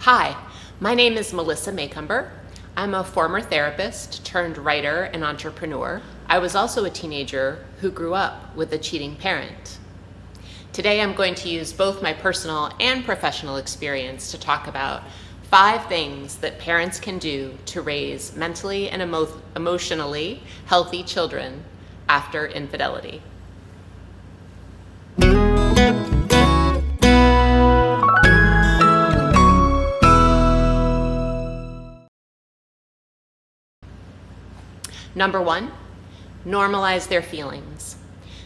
Hi, my name is Melissa Maycumber. I'm a former therapist turned writer and entrepreneur. I was also a teenager who grew up with a cheating parent. Today I'm going to use both my personal and professional experience to talk about 5 things that parents can do to raise mentally and emotionally healthy children after infidelity. Number 1, normalize their feelings.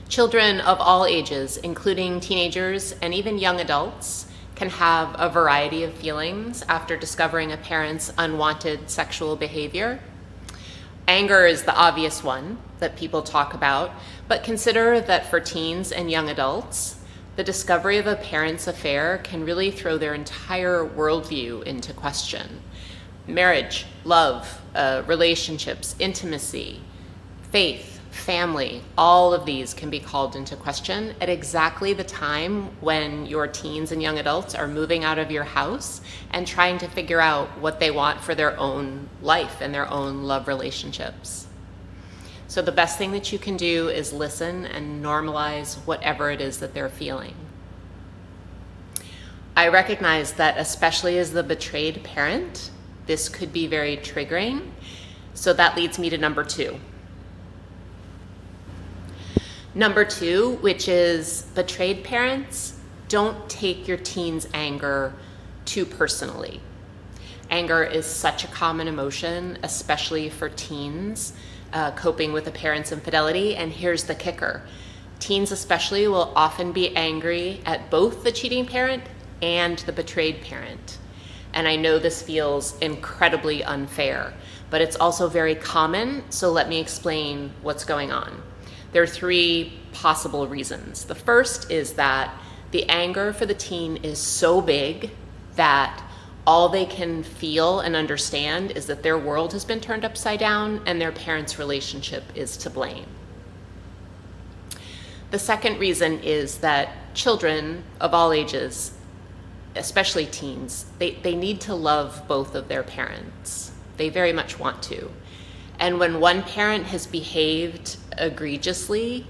Children of all ages, including teenagers and even young adults, can have a variety of feelings after discovering a parent's unwanted sexual behavior. Anger is the obvious one that people talk about, but consider that for teens and young adults, the discovery of a parent's affair can really throw their entire worldview into question. Marriage, love, relationships, intimacy, faith, family, all of these can be called into question at exactly the time when your teens and young adults are moving out of your house and trying to figure out what they want for their own life and their own love relationships. So the best thing that you can do is listen and normalize whatever it is that they're feeling. I recognize that especially as the betrayed parent, this could be very triggering. So that leads me to number 2. Number 2, which is betrayed parents, don't take your teen's anger too personally. Anger is such a common emotion, especially for teens coping with a parent's infidelity. And here's the kicker. Teens especially will often be angry at both the cheating parent and the betrayed parent. And I know this feels incredibly unfair, but it's also very common, so let me explain what's going on. There are 3 possible reasons. The first is that the anger for the teen is so big that all they can feel and understand is that their world has been turned upside down and their parents' relationship is to blame. The second reason is that children of all ages, especially teens, they need to love both of their parents. They very much want to. And when one parent has behaved egregiously,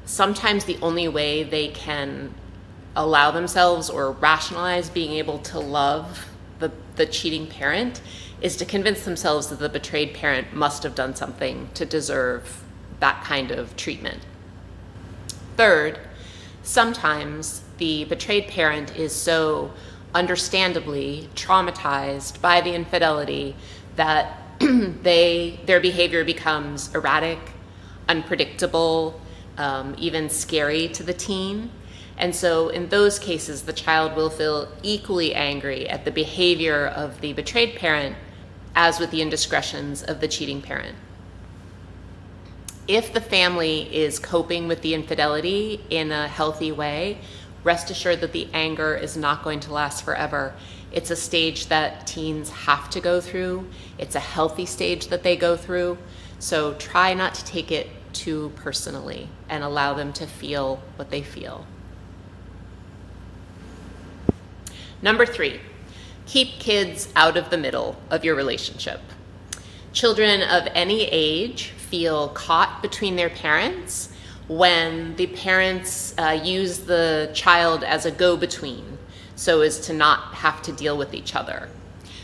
sometimes the only way they can allow themselves or rationalize being able to love the cheating parent is to convince themselves that the betrayed parent must have done something to deserve that kind of treatment. Third, sometimes the betrayed parent is so understandably traumatized by the infidelity that their behavior becomes erratic, unpredictable, even scary to the teen. And so in those cases, the child will feel equally angry at the behavior of the betrayed parent as with the indiscretions of the cheating parent. If the family is coping with the infidelity in a healthy way, rest assured that the anger is not going to last forever. It's a stage that teens have to go through. It's a healthy stage that they go through. So try not to take it too personally and allow them to feel what they feel. Number 3, keep kids out of the middle of your relationship. Children of any age feel caught between their parents when the parents use the child as a go-between so as to not have to deal with each other.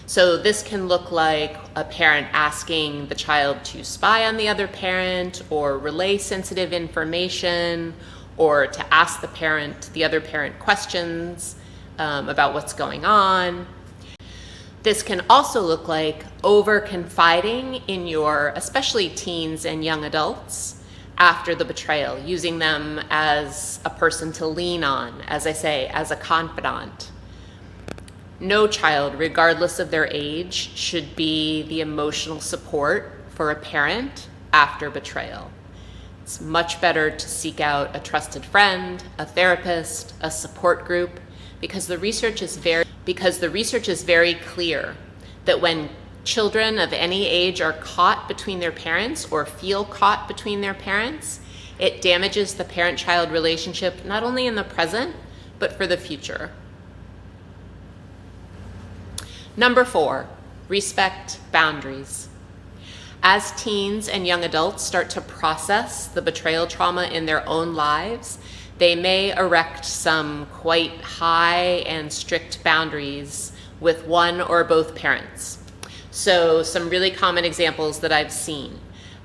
So this can look like a parent asking the child to spy on the other parent or relay sensitive information or to ask the other parent questions about what's going on. This can also look like over-confiding in your, especially teens and young adults, after the betrayal, using them as a person to lean on, as I say, as a confidant. No child, regardless of their age, should be the emotional support for a parent after betrayal. It's much better to seek out a trusted friend, a therapist, a support group, because the research is very clear that when children of any age are caught between their parents or feel caught between their parents, it damages the parent-child relationship not only in the present, but for the future. Number 4, respect boundaries. As teens and young adults start to process the betrayal trauma in their own lives, they may erect some quite high and strict boundaries with one or both parents. So some really common examples that I've seen: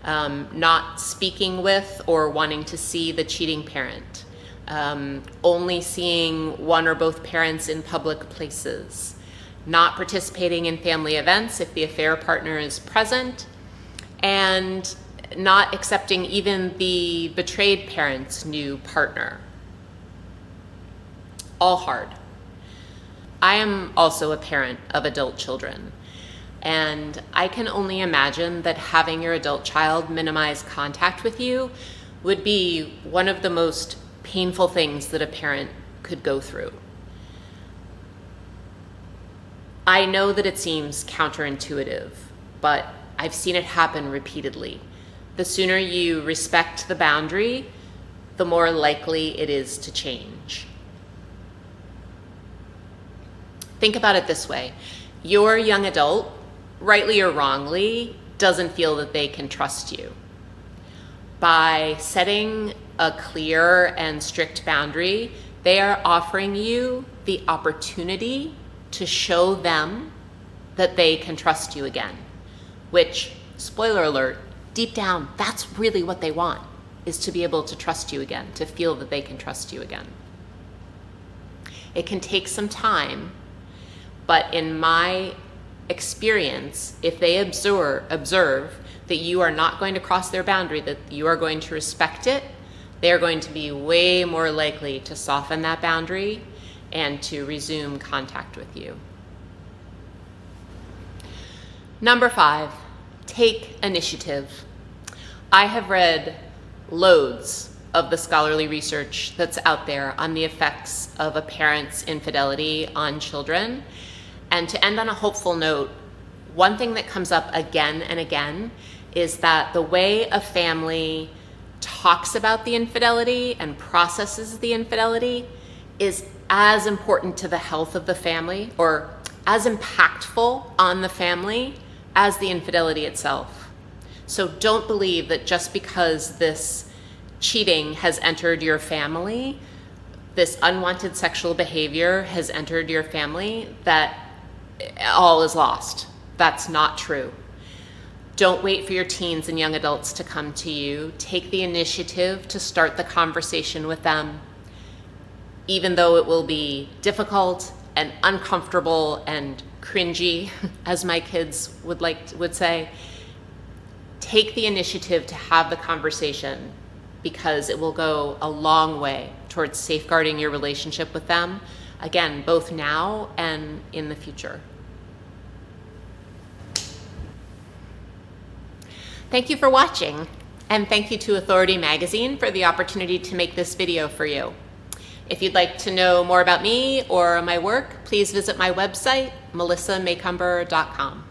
not speaking with or wanting to see the cheating parent, only seeing one or both parents in public places, not participating in family events if the affair partner is present, and not accepting even the betrayed parent's new partner. All hard. I am also a parent of adult children, and I can only imagine that having your adult child minimize contact with you would be one of the most painful things that a parent could go through. I know that it seems counterintuitive, but I've seen it happen repeatedly. The sooner you respect the boundary, the more likely it is to change. Think about it this way. Your young adult, rightly or wrongly, doesn't feel that they can trust you. By setting a clear and strict boundary, they are offering you the opportunity to show them that they can trust you again, which, spoiler alert, deep down, that's really what they want, is to be able to trust you again, to feel that they can trust you again. It can take some time, but in my experience, if they observe that you are not going to cross their boundary, that you are going to respect it, they are going to be way more likely to soften that boundary and to resume contact with you. Number 5, take initiative. I have read loads of the scholarly research that's out there on the effects of a parent's infidelity on children. And to end on a hopeful note, one thing that comes up again and again is that the way a family talks about the infidelity and processes the infidelity is as important to the health of the family, or as impactful on the family as the infidelity itself. So don't believe that just because this cheating has entered your family, this unwanted sexual behavior has entered your family, that all is lost. That's not true. Don't wait for your teens and young adults to come to you. Take the initiative to start the conversation with them, even though it will be difficult and uncomfortable and cringy, as my kids would say. Take the initiative to have the conversation, because it will go a long way towards safeguarding your relationship with them, again, both now and in the future. Thank you for watching, and thank you to Authority Magazine for the opportunity to make this video for you. If you'd like to know more about me or my work, please visit my website, melissamaycumber.com.